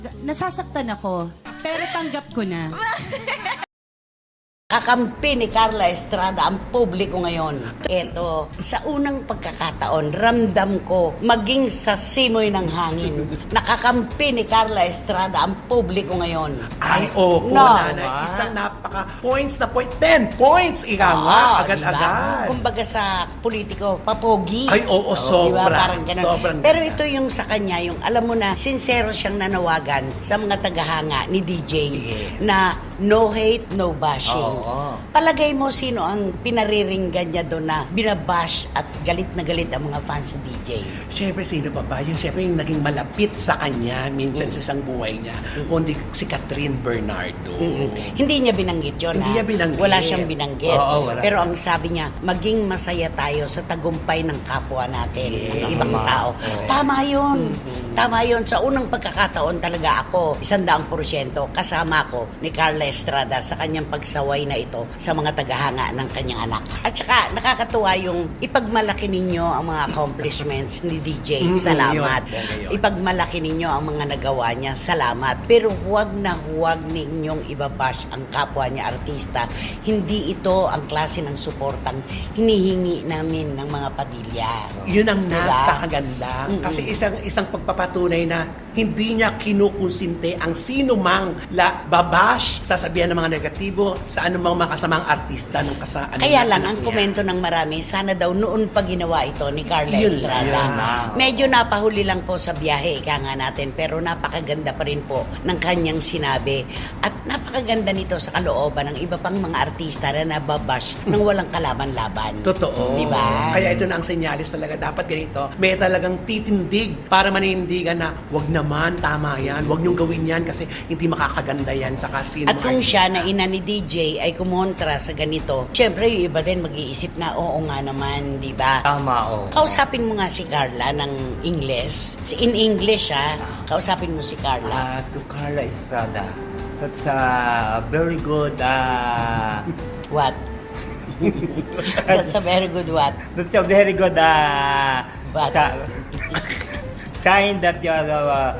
Nasasaktan ako, pero tanggap ko na. Kakampi ni Carla Estrada ang publiko ngayon. Ito, sa unang pagkakataon, ramdam ko maging sa simoy ng hangin. Nakakampi ni Carla Estrada ang publiko ngayon. Ay, opo, No. nanay. Isang napaka-points na point. 10 points, ika nga, agad-agad. Diba? Kumbaga sa politiko, papogi. Ay, oo, sobra. Diba? Parang ganun. Sobrang Pero ganda. ito yung sa kanya, yung alam mo na, sincero siyang nanawagan sa mga tagahanga ni DJ Yes. na no hate, no bashing. Oo. Palagay mo sino ang pinariringgan niya doon na binabash at galit na galit ang mga fans ni DJ? Siyempre, sino pa ba? Yung siyempre yung naging malapit sa kanya minsan sa isang buhay niya. Kundi si Catherine Bernardo. Hindi niya binanggit yun. Hindi ha? niya binanggit. Wala siyang binanggit. Oo, wala. Pero ang sabi niya, maging masaya tayo sa tagumpay ng kapwa natin, Yes. ng ibang tao. Oo. Tama yun. Tama yun. Sa unang pagkakataon talaga ako, 100% kasama ko ni Carla Estrada sa kanyang pagsaway na ito sa mga tagahanga ng kanyang anak. At saka nakakatuwa yung ipagmalaki ninyo ang mga accomplishments ni DJ. Salamat. Yun. Ipagmalaki ninyo ang mga nagawa niya. Salamat. Pero huwag na huwag ninyong ibabash ang kapwa niya artista. Hindi ito ang klase ng suportang hinihingi namin ng mga Padilla. Yun ang Diba? napakaganda. Kasi isang pagpapatunay na hindi niya kinukonsinte ang sino mang babash, sasabihan ng mga negatibo sa anumang mga kasamang artista ng Kaya lang, anak ang niya. komento ng marami, sana daw noon pa ginawa ito ni Carla Yun Estrada. lang. Medyo napahuli lang po sa biyahe, ika nga natin, pero napakaganda pa rin po ng kanyang sinabi. At napakaganda nito sa kalooban ng iba pang mga artista na nababash nang walang kalaban-laban. Totoo. Diba? Kaya ito na ang senyalis talaga. Dapat ganito. May talagang titindig para manindigan na wag naman, tama yan. Wag niyong gawin yan kasi hindi makakaganda yan sa kasino. At kung siya na ina ni DJ ay kumontra sa ganito, syempre yung iba din mag-iisip na oo nga naman, di ba? Tama, oh. Kausapin mo nga si Carla ng Ingles. In English, kausapin mo si Carla. To Carla Estrada, that's a very good, What? That's a very good what? that's a very good, But- sign that you are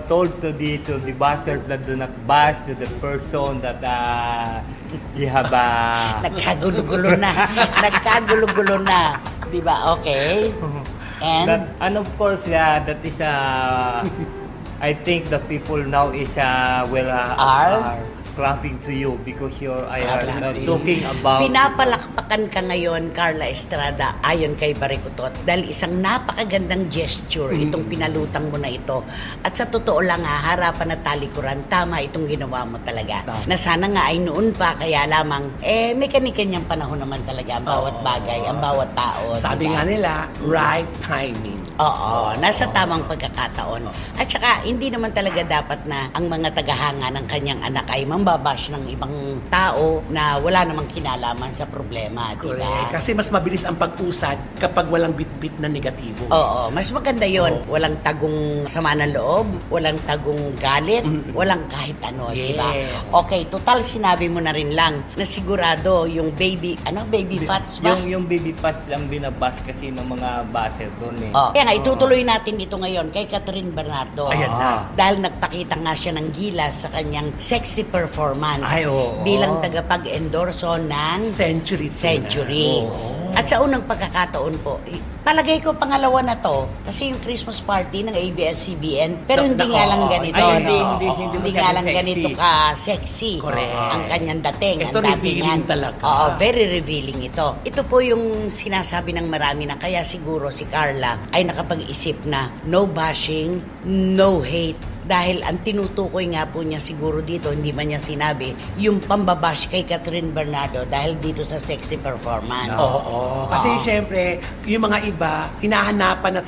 told to the bashers that do not bash to the person that you have Nagkagulo-gulo na. Nagkagulo-gulo na. Di ba? Okay. And of course, that is I think the people now is Are clapping to you because I are clapping. talking about pinapalakpakan ka ngayon, Carla Estrada, ayon kay Barikutot, dahil isang napakagandang gesture itong pinalutang mo na ito. At sa totoo lang harapan at talikuran, tama itong ginawa mo talaga. Na sana nga ay noon pa, kaya lamang, may kanyang panahon naman talaga ang bawat bagay, ang bawat tao. Sabi diba? nga nila, right timing. Oo, nasa tamang pagkakataon. At saka, hindi naman talaga dapat na ang mga tagahanga ng kanyang anak ay mambabash ng ibang tao na wala namang kinalaman sa problema, di ba? Correct. Kasi mas mabilis ang pag-usad kapag walang bit-bit na negatibo. Oo, mas maganda yon. Walang tagong sama ng loob, walang tagong galit, walang kahit ano, di ba? Yes. Okay, total sinabi mo na rin lang na sigurado yung baby fats ba? yung baby pass lang binabas kasi ng mga baser doon eh. Oh. Kaya nga, itutuloy natin ito ngayon kay Catherine Bernardo. Ayan na. Dahil nagpakita nga siya ng gilas sa kanyang sexy performance Ay, oo. bilang tagapag-endorso ng Century. Century. Oo. At sa unang pagkakataon po, palagay ko pangalawa na to kasi yung Christmas party ng ABS-CBN pero hindi nga lang ganito. Ay, hindi nga lang sexy. ganito ka sexy Correct. ang kanyang dating. Ito ang dating revealing yan. talaga. Oo, very revealing ito. Ito po yung sinasabi ng marami na kaya siguro si Carla ay nakapag-isip na no bashing, no hate. Dahil ang tinutukoy nga po niya siguro dito, hindi man niya sinabi, yung pambabash kay Catherine Bernardo dahil dito sa sexy performance. Oo. Kasi syempre, yung mga iba, hinahanapan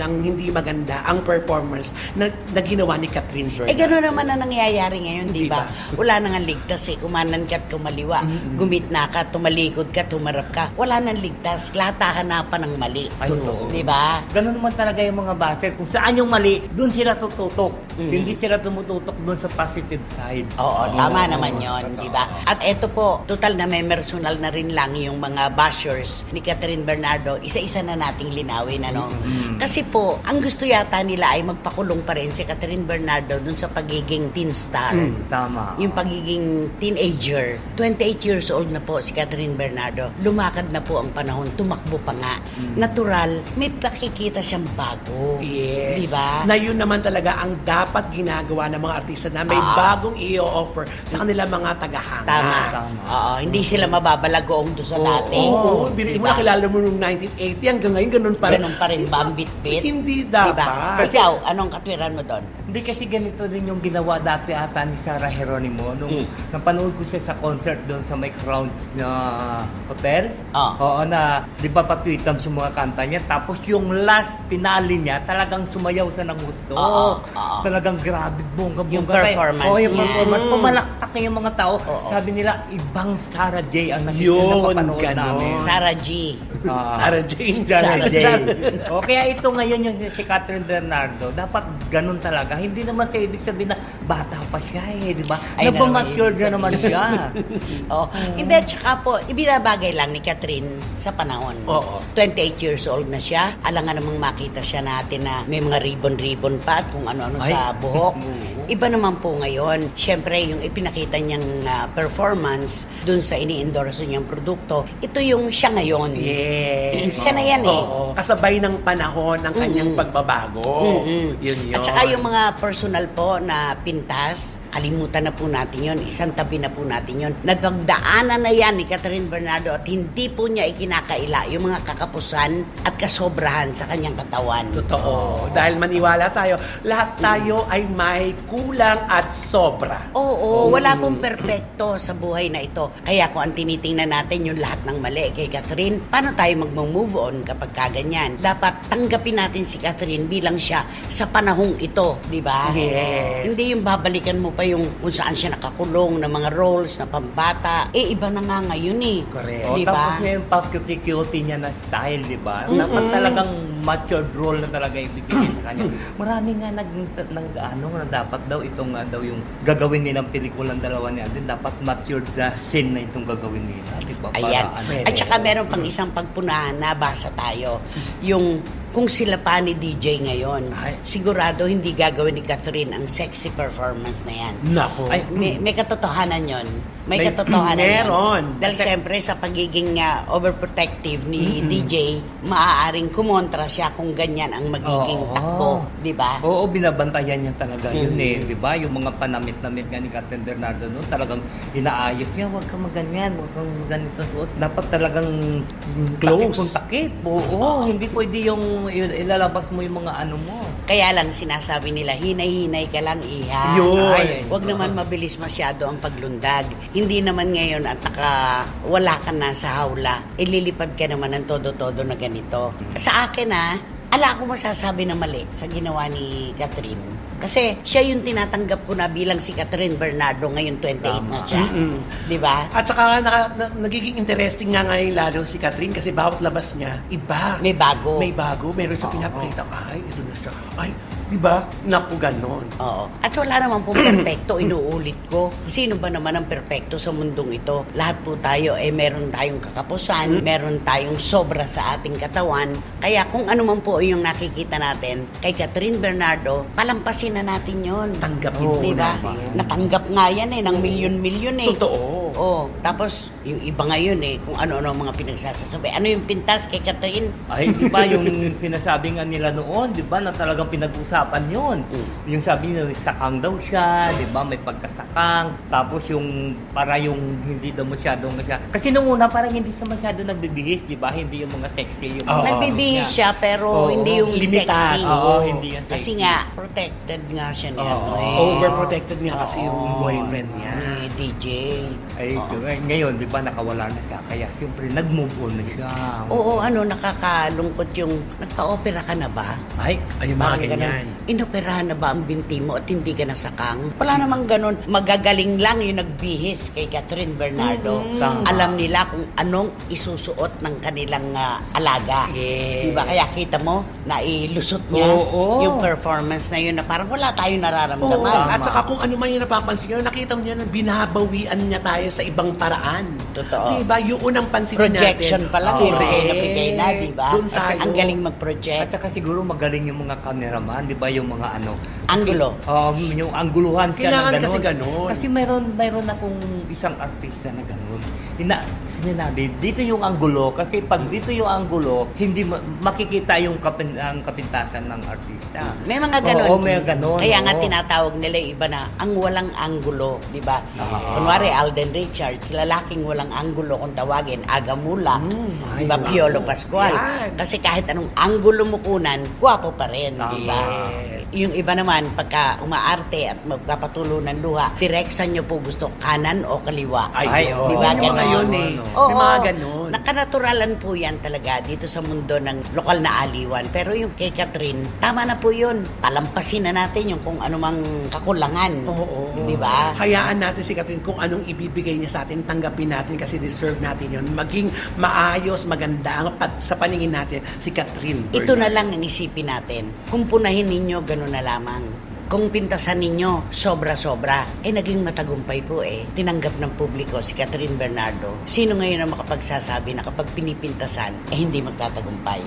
ng hindi maganda ang performance na ginawa ni Catherine Bernardo. Gano'n naman ang nangyayari ngayon, di ba? Di ba? Wala nang ligtas kumanan ka at kumaliwa. Gumitna ka, tumalikod ka, tumarap ka. Wala nang ligtas. Lahat hahanapan ng mali. Ay, Totoo. Di ba? Ganun naman talaga yung mga baser. Kung saan yung mali, doon sila tututok. Hindi sila tumututok doon sa positive side. Oo, tama naman yon, totoo. di ba? At eto po, total na may personal na rin lang yung mga bashers ni Catherine Bernardo, isa-isa na nating linawin, ano? Kasi po, ang gusto yata nila ay magpakulong pa rin si Catherine Bernardo dun sa pagiging teen star. Tama. Yung pagiging teenager. 28 years old na po si Catherine Bernardo. Lumakad na po ang panahon, tumakbo pa nga. Natural, may pakikita siyang bago. Yes. Di ba? Na yun naman talaga ang dapat ginagawa ng mga artista na may bagong i-offer sa kanila mga tagahanga. Tama. Tama. Oo, hindi sila mababalagoong doon sa dati. Oo, biriin mo Diba? nakilala mo noong 1980 hanggang ngayon ganun pa rin. Ganun pa rin ba ang bit-bit? Hindi dapat. Diba? Ikaw, anong katwiran mo doon? Hindi kasi ganito din yung ginawa dati ata ni Sarah Geronimo nung napanood ko siya sa concert doon sa may Crown na hotel. Oo, na di ba patwitams yung mga kanta niya. Tapos yung last finale niya, talagang sumayaw sa ng gusto. Oo. Talagang grabe, bongga-bongga. Yung performance Oo, yung niya. performance. Pumalakpak na yung mga tao. Oo. Sabi nila, ibang Sarah J ang nakikita Yun, na papanood ganon. namin. Sarah G. Sarah Jane. Sarah J. Jane. O kaya ito ngayon yung si Catherine Bernardo, dapat ganun talaga. Hindi naman sa ibig sabihin na bata pa siya di ba? Ay, Nagpamature naman, na naman ibig siya. Hindi, tsaka po, ibinabagay lang ni Catherine sa panahon. Oo. 28 years old na siya. Alangan namang makita siya natin na may mga ribbon-ribbon pa at kung ano-ano Ay. sa buhok. Oo. Iba naman po ngayon. Siyempre, yung ipinakita niyang performance dun sa ini-endorse niyang produkto, ito yung siya ngayon. Yes. Siya na yan eh. Oo. Kasabay ng panahon ng kanyang pagbabago. Yun. At saka yung mga personal po na pintas, kalimutan na po natin yun. Isang tabi na po natin yun. Nadagdaanan na yan ni Catherine Bernardo at hindi po niya ikinakaila yung mga kakapusan at kasobrahan sa kanyang katawan. Totoo. Dahil maniwala tayo, lahat tayo ay may kulang at sobra. Oo, wala pong perpekto sa buhay na ito. Kaya kung ang tinitingnan natin yung lahat ng mali kay Catherine, paano tayo mag-move on kapag kaganyan? Dapat tanggapin natin si Catherine bilang siya sa panahong ito, di ba? Yes. Hindi yung babalikan mo pa yung kung saan siya nakakulong na mga roles na pambata. Iba na nga ngayon eh. Correct. O, Di tapos ba? yung pa-cutie-cutie niya na style, di ba? Dapat talagang matured role na talaga ibigay sa kanya. Marami nga na dapat daw itong daw yung gagawin nilang pelikulang dalawa niya. Din dapat matured na scene na itong gagawin nila, di ba? Para Ayan. pwede. At saka meron pang isang pagpunahan na basa tayo. Yung kung sila pa ni DJ ngayon, Ay. sigurado hindi gagawin ni Catherine ang sexy performance na yan. Nako. Ay, May katotohanan yon. May May- katotohanan meron. yun. Dahil siyempre sa pagiging overprotective ni DJ, maaaring kumontra siya kung ganyan ang magiging Oo. takbo. Di ba? Oo, binabantayan niya talaga yun di ba? Yung mga panamit-namit nga ni Catherine Bernardo noon, talagang inaayos niya, huwag kang maganyan, huwag kang ganito suot. Dapat talagang Close. takip kung takip. Oo, hindi pwede yung ilalabas mo yung mga ano mo. Kaya lang sinasabi nila, hinay-hinay ka lang, iha. Yun. Ay, Huwag naman mabilis masyado ang paglundag. Hindi naman ngayon at wala ka na sa hawla, ililipad ka naman ng todo-todo na ganito. Sa akin ala akong masasabi na mali sa ginawa ni Catherine. Kasi siya yung tinatanggap ko na bilang si Catherine Bernardo ngayon 28 na siya. Di ba? At saka nagiging interesting nga ngayon lalo si Catherine kasi bawat labas niya, iba. May bago. May bago. Meron siya pinapakita. Ay, ito na siya. Ay, di ba? Naku, ganon. Oo. At wala naman pong perpekto, inuulit ko. Sino ba naman ang perpekto sa mundong ito? Lahat po tayo, meron tayong kakapusan, meron tayong sobra sa ating katawan. Kaya kung ano man po yung nakikita natin kay Catherine Bernardo, palampasin na natin yon. Tanggapin Oo, mo Di ba? natin. Natanggap nga yan ng milyon-milyon eh. Totoo. Oh, tapos yung iba ngayon kung ano-ano ang mga pinagsasasabi. Ano yung pintas kay Catherine? Ay, di ba yung sinasabi nga nila noon, di ba, na talagang pinag-usapan yun. Yung sabi nila, sakang daw siya, di ba, may pagkasakang. Tapos yung, para yung hindi daw masyadong kasi nung una parang hindi siya masyado nagbibihis, di ba, hindi yung mga sexy. Yung Oo. Nagbibihis siya pero Oo, hindi yung limited. sexy. Oo, hindi yan Kasi sexy. nga, protected nga siya niya. Oo. Overprotected niya kasi yung Oo. boyfriend niya. Ni DJ. Ay, ngayon, di ba, nakawala na siya. Kaya siyempre, nag-move on na siya. Oo, nakakalungkot yung, nagpa-opera ka na ba? Ay, Ay, mga Parang ganyan. inoperahan na ba ang binti mo at hindi ka nasakang? Wala namang ganun. Magagaling lang yung nagbihis kay Catherine Bernardo. Tama. Alam nila kung anong isusuot ng kanilang alaga. Yes. Diba? Kaya kita mo, nailusot niya Oo. yung performance na yun na parang wala tayong Oo. nararamdaman. At saka kung ano man yung napapansin nyo, nakita mo niya na binabawian niya tayo sa ibang paraan. Totoo. Diba? Yung unang pansinin Projection natin. pa lang, Correct. bigay na bigay na, diba? Doon tayo. Ang galing At mag-project. saka siguro magaling yung mga cameraman, di ba? Yung mga ano. Anggulo. Yung angguluhan siya Kailangan na gano'n. kasi ganun. Kasi mayroon akong isang artista na gano'n. Sinabi, dito yung anggulo. Kasi pag dito yung anggulo, hindi makikita yung ang kapintasan ng artista. May mga ganon. Oo, may ganon. Kaya nga oo. tinatawag nila yung iba na ang walang anggulo, di ba? Ah. Kunwari, Alden Richards, lalaking walang anggulo kung tawagin, Agamula, di ba? Ay, Piolo wow. Pascual. Yan. Kasi kahit anong anggulo mo kunan, gwapo pa rin, di ba? Yes. Yung iba naman, pagka umaarte at magpapatulo ng luha, direksyon nyo po gusto kanan o kaliwa. Ay, oo. Di ba? Yung mga Ganon. yun eh. Oo, May mga ganun. Nakanaturalan po yan talaga dito sa mundo ng lokal na aliwan. Pero yung kay Catherine, tama na po yun. Palampasin na natin yung kung anumang kakulangan. Oo. Di ba? Hayaan natin si Catherine kung anong ibibigay niya sa atin, tanggapin natin kasi deserve natin yun. Maging maayos, maganda sa paningin natin si Catherine Ito na Bernardo. lang ang isipin natin. Kung punahin ninyo, gano'n na lamang. Kung pintasan ninyo, sobra-sobra, naging matagumpay po Tinanggap ng publiko si Catherine Bernardo. Sino ngayon ang makapagsasabi na kapag pinipintasan, hindi magtatagumpay?